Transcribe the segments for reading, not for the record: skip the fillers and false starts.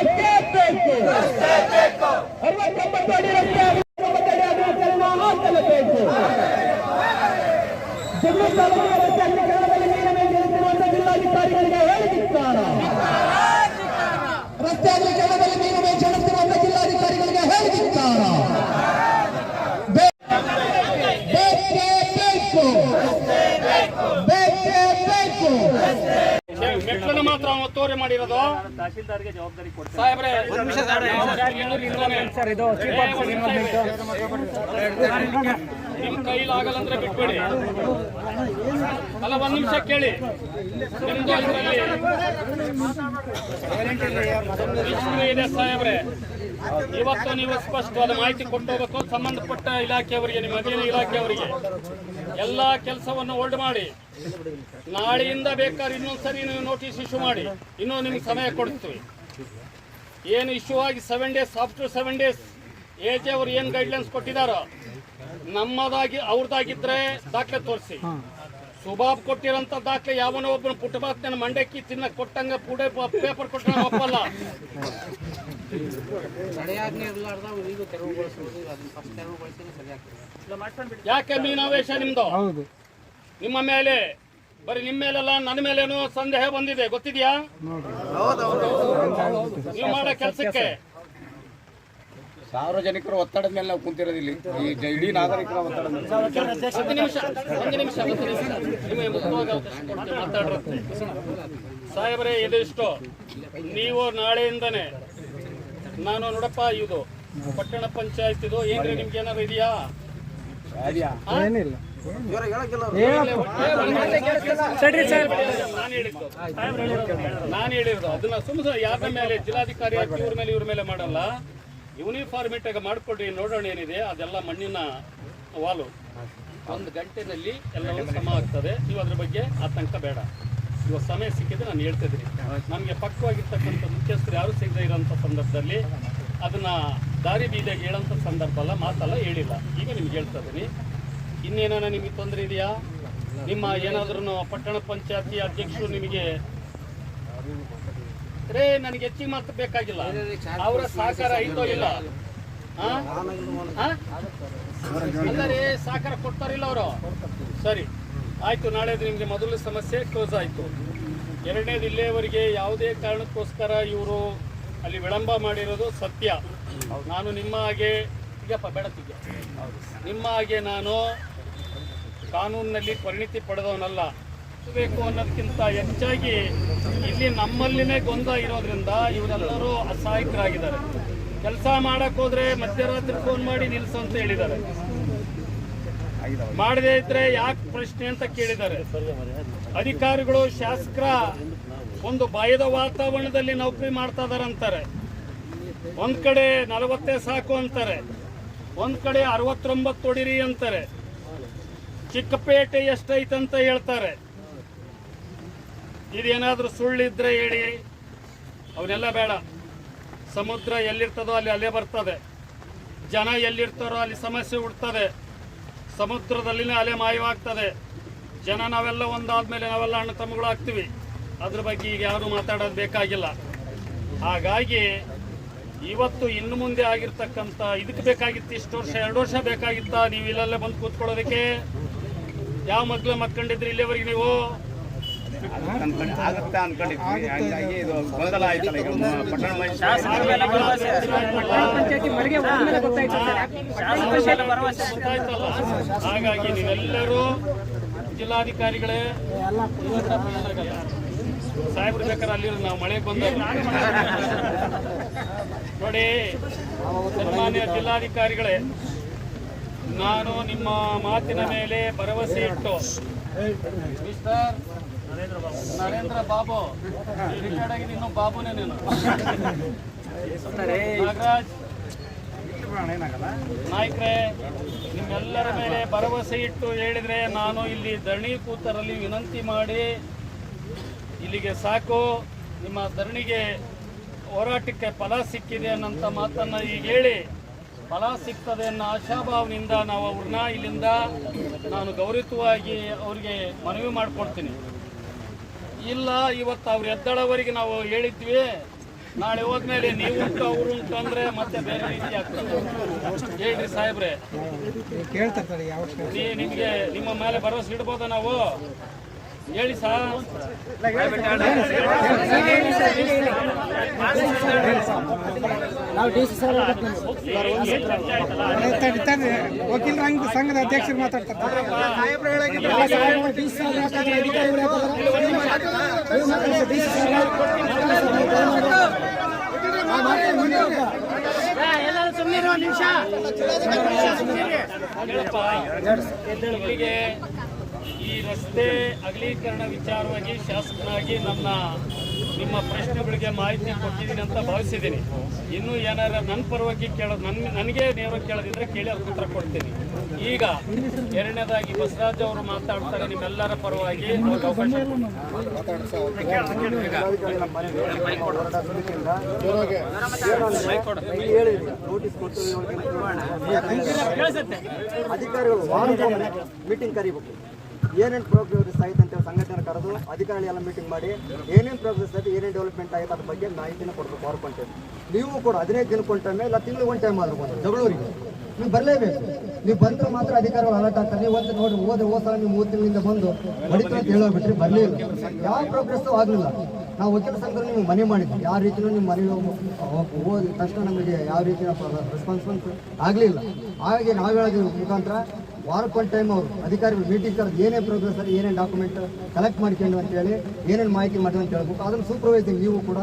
ಬೇಕೇ ಬೇಕು. 69 ಅಡಿ ರಸ್ತೆ 69 ಅಡಿ ಅಗಲೀಕರಣ ಆಗಲೇಬೇಕು. ಜಗಳೂರು ತಾಲೂಕಿನ ರಸ್ತೆ ಅಗಲೀಕರಣದಲ್ಲಿ ನೀರನ್ನು ನಿಲ್ಲಿಸಿರುವಂತಹ ಜಿಲ್ಲಾಧಿಕಾರಿಗಳಿಗೆ ಹೇಳಿದ್ದಾರೆ. ರಸ್ತೆ ಅಗಲೀಕರಣದಲ್ಲಿ ನೀರು ಮೇಲ್ಚಣಿಸುತ್ತಿರುವಂತಹ ಜಿಲ್ಲಾಧಿಕಾರಿಗಳಿಗೆ ಹೇಳಿದ್ದಾರೆ. ಮೆಟ್ಲನ್ನು ಮಾತ್ರ ಒತ್ತುವರಿ ಮಾಡಿರೋದು ತಹಶೀಲ್ದಾರ್ಗೆ ಜವಾಬ್ದಾರಿ ಕೊಡ್ತಾರೆ. ನಿಮ್ ಕೈಲಾಗಲ್ಲಂದ್ರೆ ಬಿಟ್ಬಿಡಿ. ಅಲ್ಲ, ಒಂದ್ ನಿಮಿಷ ಕೇಳಿ. ನಿಮ್ದು ಇದೆ ಸಾಹೇಬ್ರೆ, ಇವತ್ತು ನೀವು ಸ್ಪಷ್ಟವಾದ ಮಾಹಿತಿ ಕೊಟ್ಟು ಹೋಗ್ಬೇಕು ಸಂಬಂಧಪಟ್ಟ ಇಲಾಖೆಯವರಿಗೆ, ನಿಮ್ಮ ಅಧೀನ ಇಲಾಖೆಯವರಿಗೆ. ಎಲ್ಲ ಕೆಲಸವನ್ನು ಹೋಲ್ಡ್ ಮಾಡಿ, ನಾಳೆಯಿಂದ ಬೇಕಾದ್ರೆ ಇನ್ನೊಂದ್ಸರಿ ನೀವು ನೋಟಿಸ್ ಇಶ್ಯೂ ಮಾಡಿ, ಇನ್ನೂ ನಿಮ್ಗೆ ಸಮಯ ಕೊಡ್ತೀವಿ. ಏನು ಇಶ್ಯೂ ಆಗಿ 7 days, ಆಫ್ಟರ್ 7 days AG ಅವರು ಏನು ಗೈಡ್ಲೈನ್ಸ್ ಕೊಟ್ಟಿದ್ದಾರೋ, ಅವ್ರದ್ದಾಗಿದ್ರೆ ದಾಖಲೆ ತೋರಿಸಿ. ಸುಬಾಬ್ ಕೊಟ್ಟಿರೋಂಥ ದಾಖಲೆ ಯಾವನೋ ಒಬ್ಬನ ಪುಟ್ಟಬಾತ್ನ ಮಂಡಕ್ಕಿ ತಿನ್ನಕ್ ಕೊಟ್ಟಂಗ ಪೇಪರ್ ಕೊಟ್ಟ ಒಪ್ಪಲ್ಲ. ಯಾಕೆ ಮೀನಾವೇಶ ನಿಮ್ದು? ನಿಮ್ಮ ಮೇಲೆ, ಬರೀ ನಿಮ್ಮ ಮೇಲೆಲ್ಲ ನನ್ನ ಮೇಲೇನು ಸಂದೇಹ ಬಂದಿದೆ, ಗೊತ್ತಿದ್ಯಾ? ನೀವು ಮಾಡೋ ಕೆಲಸಕ್ಕೆ ಸಾರ್ವಜನಿಕರ ಒತ್ತಡದ ಮೇಲೆ ನಾವು ಕುಂತಿರೋದಿಲ್ಲ, ಇಡೀ ನಾಗರಿಕರ ಒತ್ತಡ. ಒಂದು ನಿಮಿಷ ಮಾತಾಡ್ರಂತೆ ಸಾಹೇಬ್ರೆ. ಇದಿಷ್ಟು ನೀವು ನಾಳೆಯಿಂದನೇ ನಾನು ನೋಡಪ್ಪ, ಇದು ಪಟ್ಟಣ ಪಂಚಾಯತ್ ಇದು ಏನ್ರಿ, ನಿಮ್ಗೆ ಏನಾದ್ರು ಇದೆಯಾ? ನಾನು ಹೇಳಿರೋದು ಅದನ್ನ ಸುಮ್ಮನೆ ಯಾರ ಮೇಲೆ, ಜಿಲ್ಲಾಧಿಕಾರಿ ಇವ್ರ ಮೇಲೆ ಇವ್ರ ಮೇಲೆ ಮಾಡಲ್ಲ. ಯೂನಿಫಾರ್ಮಿಟ್ ಆಗಿ ಮಾಡ್ಕೊಡ್ರಿ, ನೋಡೋಣ ಏನಿದೆ ಅದೆಲ್ಲ. ಮಣ್ಣಿನ ವಾಲು 1 ಗಂಟೆನಲ್ಲಿ ಎಲ್ಲವೂ ಸಮ ಆಗ್ತದೆ. ನೀವು ಅದ್ರ ಬಗ್ಗೆ ಆತಂಕ ಬೇಡ. ಇವಾಗ ಸಮಯ ಸಿಕ್ಕಿದ್ರೆ ನಾನು ಹೇಳ್ತಿದ್ದೀನಿ. ನಮಗೆ ಪಕ್ವವಾಗಿರ್ತಕ್ಕಂಥ ಮುಖ್ಯಸ್ಥರು ಯಾರು ಸಿಗದೆ ಇರೋಂಥ ಸಂದರ್ಭದಲ್ಲಿ ಅದನ್ನ ದಾರಿ ಬೀದಿಯಾಗಿ ಹೇಳೋಂಥ ಸಂದರ್ಭ ಅಲ್ಲ, ಮಾತಲ್ಲ, ಹೇಳಿಲ್ಲ. ಈಗ ನಿಮ್ಗೆ ಹೇಳ್ತಾ ಇದ್ದೀನಿ. ಇನ್ನೇನಾನ ನಿಮಗೆ ತೊಂದರೆ ಇದೆಯಾ? ನಿಮ್ಮ ಏನಾದ್ರೂ ಪಟ್ಟಣ ಪಂಚಾಯತಿ ಅಧ್ಯಕ್ಷರು ನಿಮಗೆ ನನಗೆ ಹೆಚ್ಚಿಗೆ ಮಾತು ಬೇಕಾಗಿಲ್ಲ, ಅವರ ಸಹಕಾರ ಐತೋ ಇಲ್ಲ? ಅಲ್ಲರೇ, ಸಹಕಾರ ಕೊಡ್ತಾರಿಲ್ಲ ಅವರು? ಸರಿ ಆಯ್ತು, ನಾಳೆ ನಿಮಗೆ ಮೊದಲ ಸಮಸ್ಯೆ ಕ್ಲೋಸ್ ಆಯ್ತು. ಎರಡನೇದು, ಇಲ್ಲೇವರೆಗೆ ಯಾವುದೇ ಕಾರಣಕ್ಕೋಸ್ಕರ ಇವರು ಅಲ್ಲಿ ವಿಳಂಬ ಮಾಡಿರೋದು ಸತ್ಯ. ನಾನು ನಿಮ್ಮ ಹಾಗೆ ಬೇಡತಿದ್ದೆ, ನಿಮ್ಮ ಹಾಗೆ ನಾನು ಕಾನೂನಿನಲ್ಲಿ ಪರಿಣಿತಿ ಪಡೆದವನಲ್ಲ. ಬೇಕು ಅನ್ನೋದಕ್ಕಿಂತ ಹೆಚ್ಚಾಗಿ ಇಲ್ಲಿ ನಮ್ಮಲ್ಲಿನೇ ಗೊಂದಲ ಇರೋದ್ರಿಂದ ಇವರೆಲ್ಲರೂ ಅಸಹಾಯಕರಾಗಿದ್ದಾರೆ. ಕೆಲಸ ಮಾಡಕ್ ಹೋದ್ರೆ ಮಧ್ಯರಾತ್ರಿ ಫೋನ್ ಮಾಡಿ ನಿಲ್ಸು ಅಂತ ಹೇಳಿದ್ದಾರೆ. ಮಾಡದೇ ಇದ್ರೆ ಯಾಕೆ ಪ್ರಶ್ನೆ ಅಂತ ಕೇಳಿದ್ದಾರೆ. ಅಧಿಕಾರಿಗಳು, ಶಾಸಕರ ಒಂದು ಭಯದ ವಾತಾವರಣದಲ್ಲಿ ನೌಕರಿ ಮಾಡ್ತಾ ಇದಾರೆ ಅಂತಾರೆ. ಒಂದ್ ಕಡೆ 40 ಸಾಕು ಅಂತಾರೆ, ಒಂದ್ ಕಡೆ 69 ಹೊಡಿರಿ ಅಂತಾರೆ. ಚಿಕ್ಕಪೇಟೆ ಎಷ್ಟೈತಂತ ಹೇಳ್ತಾರೆ. ಇದೇನಾದ್ರೂ ಸುಳ್ಳಿದ್ರೆ ಹೇಳಿ, ಅವನ್ನೆಲ್ಲ ಬೇಡ. ಸಮುದ್ರ ಎಲ್ಲಿರ್ತದೋ ಅಲ್ಲಿ ಅಲ್ಲೇ ಬರ್ತದೆ, ಜನ ಎಲ್ಲಿರ್ತಾರೋ ಅಲ್ಲಿ ಸಮಸ್ಯೆ ಹುಡ್ತದೆ. ಸಮುದ್ರದಲ್ಲಿನೇ ಅಲೆ ಮಾಯವಾಗ್ತದೆ. ಜನ ನಾವೆಲ್ಲ ಒಂದಾದ್ಮೇಲೆ ನಾವೆಲ್ಲ ಅಣ್ಣ ತಮ್ಮಗಳು ಆಗ್ತೀವಿ. ಅದ್ರ ಬಗ್ಗೆ ಈಗ ಯಾರು ಮಾತಾಡೋದು ಬೇಕಾಗಿಲ್ಲ. ಹಾಗಾಗಿ ಇವತ್ತು ಇನ್ನು ಮುಂದೆ ಆಗಿರ್ತಕ್ಕಂಥ ಇದಕ್ಕೆ ಬೇಕಾಗಿತ್ತು ಇಷ್ಟು ವರ್ಷ, 2 ವರ್ಷ ಬೇಕಾಗಿತ್ತ ನೀವು ಇಲ್ಲಲ್ಲೇ ಬಂದು ಕೂತ್ಕೊಳ್ಳೋದಕ್ಕೆ? ಯಾವ ಮಗ್ಲ ಮಕ್ಕಂಡಿದ್ರಿ ಇಲ್ಲಿವರೆಗೆ ನೀವು? ಹಾಗಾಗಿ ನೀವೆಲ್ಲರೂ ಜಿಲ್ಲಾಧಿಕಾರಿಗಳೇ, ಸಾಹೇಬ್ರು ಬೇಕಾದ್ರೆ ಅಲ್ಲಿ ನಾವು ಮಳೆಗೆ ಬಂದ ನೋಡಿ. ಸನ್ಮಾನ್ಯ ಜಿಲ್ಲಾಧಿಕಾರಿಗಳೇ, ನಾನು ನಿಮ್ಮ ಮಾತಿನ ಮೇಲೆ ಭರವಸೆ ಇಟ್ಟು ಮಿಸ್ಟರ್ ನರೇಂದ್ರ ಬಾಬು, ರಿಟೈರ್ಡ್ ಆಗಿ ಇನ್ನೂ ಬಾಬುನೇ ನೀನು, ನಾಗರಾಜ್ ನಾಯ್ಕರೇ, ನಿಮ್ಮೆಲ್ಲರ ಮೇಲೆ ಭರವಸೆ ಇಟ್ಟು ಹೇಳಿದ್ರೆ ನಾನು ಇಲ್ಲಿ ಧರಣಿ ಕೂತರಲ್ಲಿ ವಿನಂತಿ ಮಾಡಿ ಇಲ್ಲಿಗೆ ಸಾಕು, ನಿಮ್ಮ ಧರಣಿಗೆ ಹೋರಾಟಕ್ಕೆ ಫಲ ಸಿಕ್ಕಿದೆ ಅನ್ನೋಂಥ ಮಾತನ್ನು ಈಗ ಹೇಳಿ, ಫಲ ಸಿಗ್ತದೆ ಅನ್ನೋ ಆಶಾಭಾವನೆಯಿಂದ ನಾವು ಅವ್ರನ್ನ ಇಲ್ಲಿಂದ ನಾನು ಗೌರವವಾಗಿ ಅವ್ರಿಗೆ ಮನವಿ ಮಾಡಿಕೊಡ್ತೀನಿ. ಇಲ್ಲ, ಇವತ್ತು ಅವ್ರ ಎದ್ದಳವರೆಗೆ ನಾವು ಹೇಳಿದ್ವಿ, ನಾಳೆ ಹೋದ್ಮೇಲೆ ನೀವು ಉಂಟು ಅವ್ರು ಉಂಟು ಅಂದ್ರೆ ಮತ್ತೆ ಬೇರೆ ರೀತಿ ಆಗ್ತದೆ. ಹೇಳ್ರಿ ಸಾಹೇಬ್ರೆ, ಕೇಳ್ತಾರೆ ಯಾವ ನಿಮ್ಗೆ ನಿಮ್ಮ ಮೇಲೆ ಭರವಸೆ ಇಡ್ಬೋದ ನಾವು? ಹೇಳಿ ಸರ್. ವಕೀಲರ ಸಂಘದ ಅಧ್ಯಕ್ಷರು ಮಾತಾಡ್ತಾರೆ. ಇಲ್ಲಿಗೆ ಈ ರಸ್ತೆ ಅಗಲೀಕರಣ ವಿಚಾರವಾಗಿ ಶಾಸಕನಾಗಿ ನಿಮ್ಮ ಪ್ರಶ್ನೆಗಳಿಗೆ ಮಾಹಿತಿ ಕೊಟ್ಟಿದ್ದೀನಿ ಅಂತ ಭಾವಿಸಿದ್ದೀನಿ. ಇನ್ನೂ ಏನಾರ ನನ್ನ ಪರವಾಗಿ ಕೇಳೋದು ನನಗೆ ನೇರವಾಗಿ ಕೇಳೋದಿದ್ರೆ ಕೇಳಿ ಅವ್ರ ಉತ್ತರ ಕೊಡ್ತೀನಿ. ಈಗ ಎರಡನೇದಾಗಿ ಬಸವರಾಜ್ ಅವರು ಮಾತಾಡ್ತಾರೆ ನಿಮ್ಮೆಲ್ಲರ ಪರವಾಗಿ. ಅಧಿಕಾರಿಗಳು ಮೀಟಿಂಗ್ ಕರಿಬೇಕು. ಏನೇನು ಪ್ರೋಗ್ರೆಸ್ ಆಯ್ತು ಅಂತೇಳಿ ಸಂಘಟನೆ ಕರೆದು ಅಧಿಕಾರಿಗಳೆಲ್ಲ ಮೀಟಿಂಗ್ ಮಾಡಿ ಏನೇನು ಪ್ರೋಗ್ರೆಸ್ ಆಯ್ತು, ಏನೇನು ಡೆವಲಪ್ಮೆಂಟ್ ಆಯ್ತು ಅದ್ರ ಬಗ್ಗೆ ಮಾಹಿತಿನ ಕೊಡಬೇಕು. ಅವ್ರ ಕೊಂಟೈಮ್ ನೀವು ಕೂಡ 15 ದಿನಕ್ಕೆ ಒಂದು ಟೈಮ್ ಇಲ್ಲ ತಿಂಗಳಿಗೆ ಒಂದು ಟೈಮ್ ಆದ್ರೂ ಬಂದು ಜಗಳೂರಿಗೆ ನೀವು ಬರಲೇಬೇಕು. ನೀವು ಬಂದ್ರೆ ಮಾತ್ರ ಅಧಿಕಾರಿಗಳು ಅಲರ್ಟ್ ಆಗ್ತಾರೆ. ನೀವು ಒಂದು ನೋಡಿ ಹೋದ ಸಲ ನೀವು 3 ತಿಂಗಳಿಂದ ಬಂದು ಹೊಡಿತು ಅಂತ ಹೇಳೋಬಿಟ್ರಿ, ಬರಲಿಲ್ಲ. ಯಾವ ಪ್ರೋಗ್ರೆಸ್ಸು ಆಗಲಿಲ್ಲ. ನಾವು ವಕೀಲ ಸಂಘದಲ್ಲಿ ನಿಮ್ಗೆ ಮನೆ ಮಾಡಿದ್ವಿ, ಯಾವ ರೀತಿಯೂ ನಿಮ್ಮ ಮನೆಗೆ ಹೋದ ತಕ್ಷಣ ನಮಗೆ ಯಾವ ರೀತಿಯ ರೆಸ್ಪಾನ್ಸಿಬಲ್ಸ್ ಆಗಲಿಲ್ಲ. ಹಾಗೆ ನಾವು ಹೇಳೋದ್ರ ಮುಖಾಂತರ ವಾರಕ್ಕೊಂದು ಟೈಮ್ ಅವರು ಅಧಿಕಾರಿಗಳು ಮೀಟಿಂಗ್ ಕರೆದು ಏನೇ ಪ್ರೋಗ್ರೆಸ್ ಅಲ್ಲಿ ಏನೇನು ಡಾಕ್ಯುಮೆಂಟ್ ಕಲೆಕ್ಟ್ ಮಾಡ್ಕೊಂಡು ಅಂತೇಳಿ ಏನೇನು ಮಾಹಿತಿ ಮಾಡಿದ್ರು ಅಂತ ಹೇಳ್ಬೇಕು. ಅದನ್ನು ಸೂಪರ್ವೈಸಿಂಗ್ ನೀವು ಕೂಡ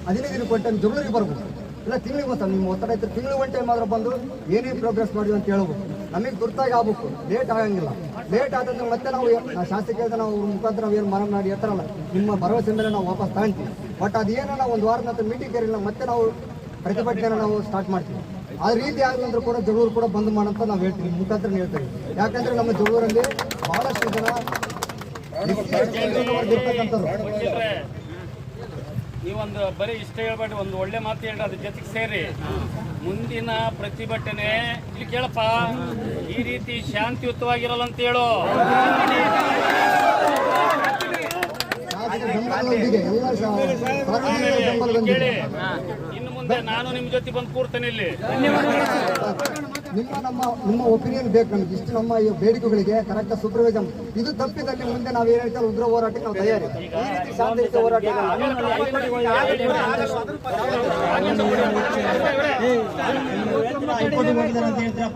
15 ದಿನಕ್ಕೆ ಒಂದು ಟೈಮ್ ಜಗಳೂರಿಗೆ ಬರ್ಬೇಕು. ಇಲ್ಲ ತಿಂಗಳಿಗೆ ಒಂದು ನಿಮ್ಮ ಒತ್ತಡ ಇತ್ತು ತಿಂಗಳಿಗೆ ಒಂದು ಟೈಮ್ ಆದ್ರೂ ಬಂದು ಏನೇನು ಪ್ರೋಗ್ರೆಸ್ ಮಾಡಿದ್ವಿ ಅಂತ ಹೇಳ್ಬೇಕು. ನಮಗೆ ತುರ್ತಾಗಿ ಆಗ್ಬೇಕು, ಲೇಟ್ ಆಗಂಗಿಲ್ಲ. ಲೇಟ್ ಆದಂದ್ರೆ ಮತ್ತೆ ನಾವು ಶಾಸಕರಿಗೆ ನಾವು ಮುಖಾಂತರ ನಾವು ಏನು ಮರ ಮಾಡಿ ಇರ್ತಾರಲ್ಲ ನಿಮ್ಮ ಭರವಸೆ ಮೇಲೆ ನಾವು ವಾಪಸ್ ತಗೊಂತೀವಿ. ಬಟ್ ಅದೇನೋ ನಾವು ಒಂದು ವಾರದ ನಂತರ ಮೀಟಿಂಗ್ ಕರೀಲ್ಲ, ಮತ್ತೆ ನಾವು ಪ್ರತಿಭಟನೆ ನಾವು ಸ್ಟಾರ್ಟ್ ಮಾಡ್ತೀವಿ. ಆ ರೀತಿ ಆಗಲಂದ್ರೂ ಕೂಡ ಜಗಳೂರು ಕೂಡ ಬಂದ್ ಮಾಡಂತ ನಾವು ಹೇಳ್ತೀವಿ, ಮುಖಾಂತರ ಹೇಳ್ತೀವಿ. ಯಾಕಂದ್ರೆ ನಮ್ಮ ಜಗಳೂರಲ್ಲಿ ಬಹಳಷ್ಟು ಜನ ನೀವೊಂದು ಬರೀ ಇಷ್ಟ ಹೇಳ್ಬೇಡಿ, ಒಂದು ಒಳ್ಳೆ ಮಾತು ಹೇಳ್ರಿ, ಅದ್ರ ಜೊತೆಗೆ ಸೇರಿ ಮುಂದಿನ ಪ್ರತಿಭಟನೆ ಇಲ್ಲಿ ಕೇಳಪ್ಪ ಈ ರೀತಿ ಶಾಂತಿಯುತವಾಗಿರಲ್ಲ ಅಂತ ಹೇಳು. ಕೇಳಿ, ಇನ್ನು ಮುಂದೆ ನಾನು ನಿಮ್ ಜೊತೆ ಬಂದು ಕೂರ್ತೇನೆ ಇಲ್ಲಿ. ನಿಮ್ಮ ಒಪಿನಿಯನ್ ಬೇಕು ನಮ್ಗೆ. ಇಷ್ಟು ನಮ್ಮ ಈ ಬೇಡಿಕೆಗಳಿಗೆ ಕರೆಕ್ಟ್ ಸೂಪರ್ವೈಸರ್ ಇದು ತಪ್ಪಿದಲ್ಲಿ ಮುಂದೆ ನಾವು ಏನ್ ಹೇಳ್ತಾರೆ ಉಗ್ರ ಹೋರಾಟಕ್ಕೆ ನಾವು ತಯಾರಿ. ಈ ರೀತಿ ಶಾಂತಿಯುತ ಹೋರಾಟ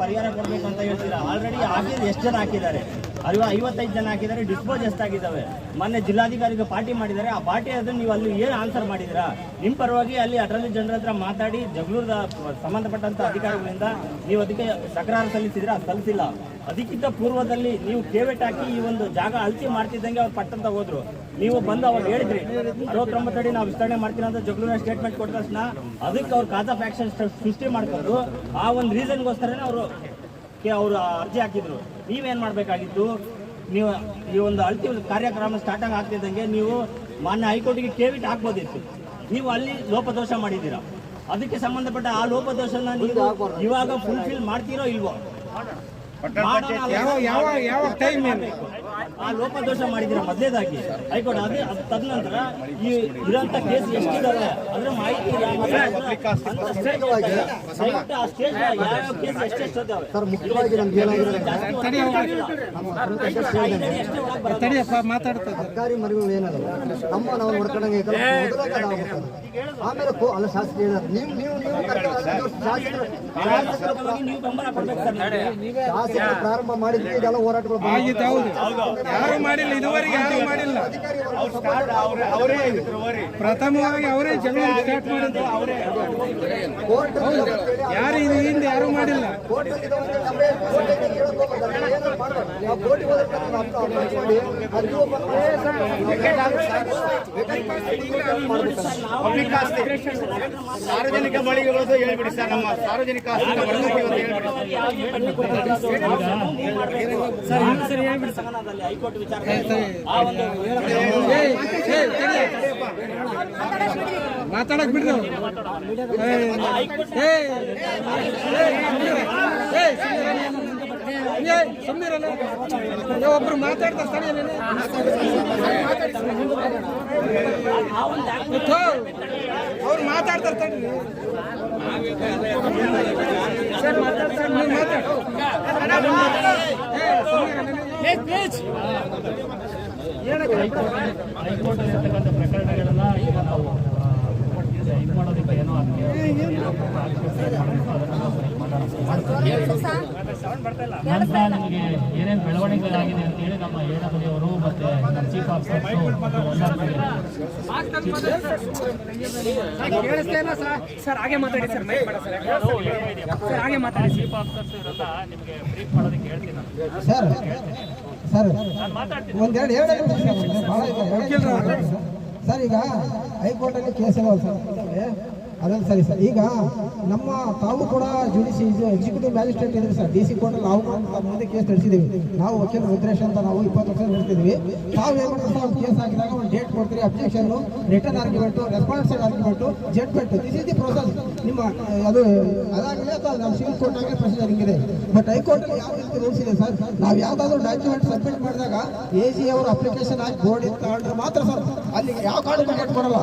ಪರಿಹಾರ ಕೊಡ್ಬೇಕು ಅಂತ ಹೇಳ್ತೀರಾ. ಆಲ್ರೆಡಿ ಹಾಕಿದ್ರೆ ಎಷ್ಟು ಜನ ಹಾಕಿದ್ದಾರೆ? 55 ಜನ ಹಾಕಿದ್ದಾರೆ. ಡಿಸ್ಪೋಸ್ ಎಷ್ಟಾಗಿದ್ದಾವೆ? ಮೊನ್ನೆ ಜಿಲ್ಲಾಧಿಕಾರಿಗೆ ಪಾರ್ಟಿ ಮಾಡಿದ್ದಾರೆ. ಆ ಪಾರ್ಟಿ ಅದನ್ನು ನೀವು ಅಲ್ಲಿ ಏನು ಆನ್ಸರ್ ಮಾಡಿದ್ದೀರಾ? ನಿಮ್ಮ ಪರವಾಗಿ ಅಲ್ಲಿ ಅಟರ್ನಿ ಜನರಲ್ ಹತ್ರ ಮಾತಾಡಿ ಜಗಳೂರದ ಸಂಬಂಧಪಟ್ಟಂತ ಅಧಿಕಾರಿಗಳಿಂದ ನೀವು ಅದಕ್ಕೆ ತಕರಾರು ಸಲ್ಲಿಸಿದ್ರೆ ಅದು ಸಲ್ಲಿಸಿಲ್ಲ. ಅದಕ್ಕಿಂತ ಪೂರ್ವದಲ್ಲಿ ನೀವು ಕೇವೆಟ್ ಹಾಕಿ ಈ ಒಂದು ಜಾಗ ಅಳತೆ ಮಾಡ್ತಿದ್ದಂಗೆ ಅವ್ರು ಪಟ್ಟಂತ ಹೋದ್ರು. ನೀವು ಬಂದು ಅವ್ರು ಹೇಳಿದ್ರಿ 69 ಅಡಿ ನಾವು ವಿಸ್ತರಣೆ ಮಾಡ್ತೀವಿ ಅಂತ ಜಗಳೂರಿನ ಸ್ಟೇಟ್ಮೆಂಟ್ ಕೊಟ್ಟ ತಕ್ಷಣ ಅದಕ್ಕೆ ಅವ್ರು ಕಾಸ್ ಆಫ್ ಆಕ್ಷನ್ ಸೃಷ್ಟಿ ಮಾಡ್ಕೊಂಡು ಆ ಒಂದು ರೀಸನ್ಗೋಸ್ಕರನೇ ಅವರು ಅರ್ಜಿ ಹಾಕಿದ್ರು. ನೀವೇನ್ ಮಾಡಬೇಕಾಗಿತ್ತು? ನೀವು ಈ ಒಂದು ಅಳತೆ ಕಾರ್ಯಕ್ರಮ ಸ್ಟಾರ್ಟ್ ಆಗ್ತಿದ್ದಂಗೆ ನೀವು ಮಾನ್ಯ ಹೈಕೋರ್ಟ್ಗೆ ಕೇವಿಟ್ ಹಾಕ್ಬೋದಿತ್ತು. ನೀವು ಅಲ್ಲಿ ಲೋಪದೋಷ ಮಾಡಿದ್ದೀರಾ. ಅದಕ್ಕೆ ಸಂಬಂಧಪಟ್ಟ ಆ ಲೋಪದೋಷನ ನೀವು ಇವಾಗ ಫುಲ್ಫಿಲ್ ಮಾಡ್ತೀರೋ ಇಲ್ವೋ? ಯಾವ ಟೈಮ್ ಆ ಲೋಪದೋಷ ಮಾಡಿದ್ದೀರಾ ಮೊದಲೇದಾಗಿ ಹೈಕೋರ್ಟ್. ಅದೇ ತದನಂತರ ಈ ಇರೋಂಥ ಕೇಸ್ ಎಷ್ಟಿದಾವೆ ಅದರ ಮಾಹಿತಿ ಆ ಸ್ಟೇಜ್ ಯಾವ ಕೇಸ್ ಎಷ್ಟೆಷ್ಟು ಇದಾವೆ. ಸರ್ ಮುಖ್ಯವಾಗಿ ನಮ್ಗೆ ಸರ್ಕಾರಿ ಮರಿಗಳು ಏನಲ್ಲ ನಾವು ನೋಡ್ಕೊಂಡಂಗೆ ಆಮೇಲೆ ಅಲ್ಲ ಶಾಸಕ ಹೇಳಿದಾರೆ ನೀವು ಬೆಂಬಲ ಕೊಡ್ಬೇಕು ಸರ್. ಶಾಸಕರು ಪ್ರಾರಂಭ ಮಾಡಿದ್ರೆ ಇದೆಲ್ಲ ಹೋರಾಟಗಳು ಯಾರು ಮಾಡಿಲ್ಲ, ಇದುವರೆಗೆ ಯಾರು ಮಾಡಿಲ್ಲ. ಪ್ರಥಮವಾಗಿ ಅವರೇ ಜಗಳ ಸ್ಟಾರ್ಟ್ ಮಾಡಿದ್ದು. ಯಾರು ಇದು ಹಿಂದೆ ಯಾರು ಮಾಡಿಲ್ಲ. ಸಾರ್ವಜನಿಕ ಮಳಿಗೆಗಳದ್ದು ಹೇಳ್ಬಿಡಿ ಸರ್. ನಮ್ಮ ಸಾರ್ವಜನಿಕ ಹೈಕೋರ್ಟ್ ವಿಚಾರ ಮಾತಾಡಕ್ ಬಿಡ್ರಿ. ಸುಮ್ಮನಿರಲ್ಲ ಒಬ್ರು ಮಾತಾಡ್ತಾರೆ ಅವ್ರು ಮಾತಾಡ್ತಾರೆ ತಡ್ರಿ ಸರ್ ಮಾತಾಡ್ತಾರೆ ನೀವು ಹೈಕೋರ್ಟ್ ಇರ್ತಕ್ಕಂಥ ಪ್ರಕರಣಗಳೆಲ್ಲ ಈಗ ನಾವು ಇದು ಮಾಡೋದಕ್ಕೆ ಏನೋ ನಂತರ ನಿಮಗೆ ಏನೇನು ಬೆಳವಣಿಗೆಗಳಾಗಿದೆ ಅಂತ ಹೇಳಿ ನಮ್ಮ ಎಡಬದಿಯವರು ಮತ್ತೆ ನಮ್ಮ ಚೀಫ್ ಆಫೀಸರ್ಸ್ ಸರ್ ಹಾಗೆ ಮಾತಾಡಿ ಸರ್ ಮೈಕ್ ಬೇಡ ಸರ್ ಹಾಗೆ ಮಾತಾಡಿ ಚೀಫ್ ಆಫೀಸರ್ಸ್ ಇವರೆಲ್ಲ ನಿಮಗೆ ಬ್ರೀಫ್ ಮಾಡೋದಕ್ಕೆ ಹೇಳ್ತೀನಿ ನಾನು ಸರ್ ಸರ್ ನಾನು ಮಾತಾಡ್ತೀನಿ ಒಂದೆರಡು ಸರ್ ಈಗ ಹೈಕೋರ್ಟಲ್ಲಿ ಕೇಸ್ ಇದಾವೆ ಸರ್ ಅದನ್ನು ಸರಿ ಸರ್ ಈಗ ನಮ್ಮ ತಾವು ಕೂಡ ಎಕ್ಸಿಕ್ಯೂಟಿವ್ ಮ್ಯಾಜಿಸ್ಟ್ರೇಟ್ ಇದ್ದೀವಿ ಸರ್ DC ಕೋರ್ಟಲ್ಲಿ ನಾವು ಮುಂದೆ ಕೇಸ್ ನಡೆಸಿದ್ದೀವಿ ನಾವು ವಕೀಲ ರುದ್ರೇಶ್ ಅಂತ ನಾವು 20 ವರ್ಷ ನಡೆಸಿದ್ವಿ ತಾವು ಏನು ಮಾಡ್ತಾರೆ ಸರ್ ಒಂದು ಕೇಸ್ ಹಾಕಿದಾಗ ಒಂದು ಡೇಟ್ ಕೊಡ್ತೀರಿ objection return argument responsive argument judgment this is the process ನಿಮ್ಮ ಅದು ಅದಾಗಲೇ ಅಥವಾ ನಮ್ಮ ಸಿವಿಲ್ ಕೋರ್ಟ್ ಆಗಲೇ ಪ್ರೊಸೀಜರ್ ಹಿಂಗಿದೆ ಬಟ್ ಹೈಕೋರ್ಟಲ್ಲಿ ಯಾವ ರೀತಿ ರೂಲ್ಸ್ ಇದೆ ಸರ್ ನಾವು ಯಾವುದಾದ್ರೂ ಡಾಕ್ಯುಮೆಂಟ್ ಸಬ್ಮಿಟ್ ಮಾಡಿದಾಗ AG ಅವರು ಅಪ್ಲಿಕೇಶನ್ ಹಾಕಿ ಬೋರ್ಡ್ ತಗೊಂಡ್ರೆ ಮಾತ್ರ ಸರ್ ಅಲ್ಲಿಗೆ ಯಾವ ಕಾರಣಕ್ಕೂ ಡೇಟ್ ಕೊಡಲ್ಲ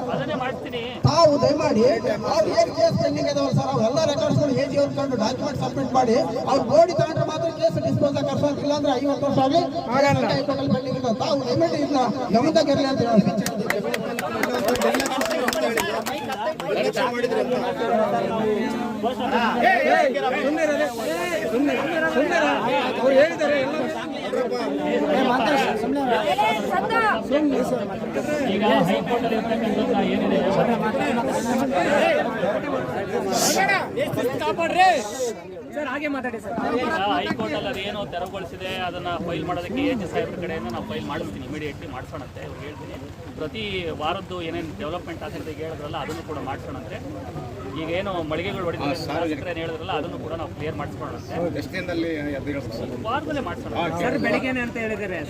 ತಾವು ದಯಮಾಡಿ ಅವ್ರು ಏನು ಕೇಸ್ ಪೆಂಡಿಂಗ್ ಇದಾವಲ್ಲ ಸರ್ ಅವೆಲ್ಲ ರೆಕಾರ್ಡ್ಸ್ಗಳು AG ಅವ್ರು ಕಂಡು ಡಾಕ್ಯುಮೆಂಟ್ ಸಬ್ಮಿಟ್ ಮಾಡಿ ಅವ್ರು ಬೋರ್ಡ್ ತಗೊಂಡ್ರೆ ಮಾತ್ರ ಕೇಸ್ ಡಿಸ್ಪೋಸ್ ಆಗಿ ಇಲ್ಲ ಅಂದ್ರೆ 50 ವರ್ಷ ಆಗಲಿ ಹೈಕೋರ್ಟಲ್ಲಿ ಪೆಂಡಿಂಗ್ ಇದಾವೆ ತಾವು ದಯಮಾಡಿ ಇದನ್ನ ಗಮನದಾಗಿರಲಿ ಅಂತ ಹೇಳಿ ಅವ್ರು ಹೇಳಿದ್ದಾರೆ ಈಗ ಹೈಕೋರ್ಟ್ ಅಲ್ಲಿ ಇರ್ತಕ್ಕಂಥ ಏನಿದೆ ಸರ್ ಹಾಗೆ ಮಾತಾಡಿ ಸರ್ ಹೈಕೋರ್ಟ್ ಅಲ್ಲಿ ಅದೇನೋ ತೆರವುಗೊಳಿಸಿದೆ ಅದನ್ನ ಫೈಲ್ ಮಾಡೋದಕ್ಕೆ AG ಸಾಹೇಬ್ರ ಕಡೆಯಿಂದ ನಾವು ಫೈಲ್ ಮಾಡಿಸ್ತೀನಿ ಇಮಿಡಿಯೇಟ್ಲಿ ಮಾಡಿಸೋಣಂತೆ ಅವ್ರಿಗೆ ಹೇಳ್ತೀನಿ ಪ್ರತಿ ವಾರದ್ದು ಏನೇನು ಡೆವಲಪ್ಮೆಂಟ್ ಆಗ್ತದೆ ಈಗ ಹೇಳಿದ್ರಲ್ಲ ಅದನ್ನು ಕೂಡ ಮಾಡಿಸೋಣಂತೆ ಈಗ ಏನು ಮಳಿಗೆಗಳು ಹೊಡಿತಾರೆ ಹೇಳಿದ್ರಲ್ಲ ಅದನ್ನು ಕೂಡ ನಾವು ಕ್ಲಿಯರ್ ಮಾಡಿಸ್ಕೊಳ್ಳೋಣಂತೆ ಎಷ್ಟು ದಿನದಲ್ಲಿ ವಾರದಲ್ಲೇ ಮಾಡಿಸೋಣ ಸರ್ ಬೆಳಿಗ್ಗೆನೆ ಅಂತ ಹೇಳಿದ್ದಾರೆ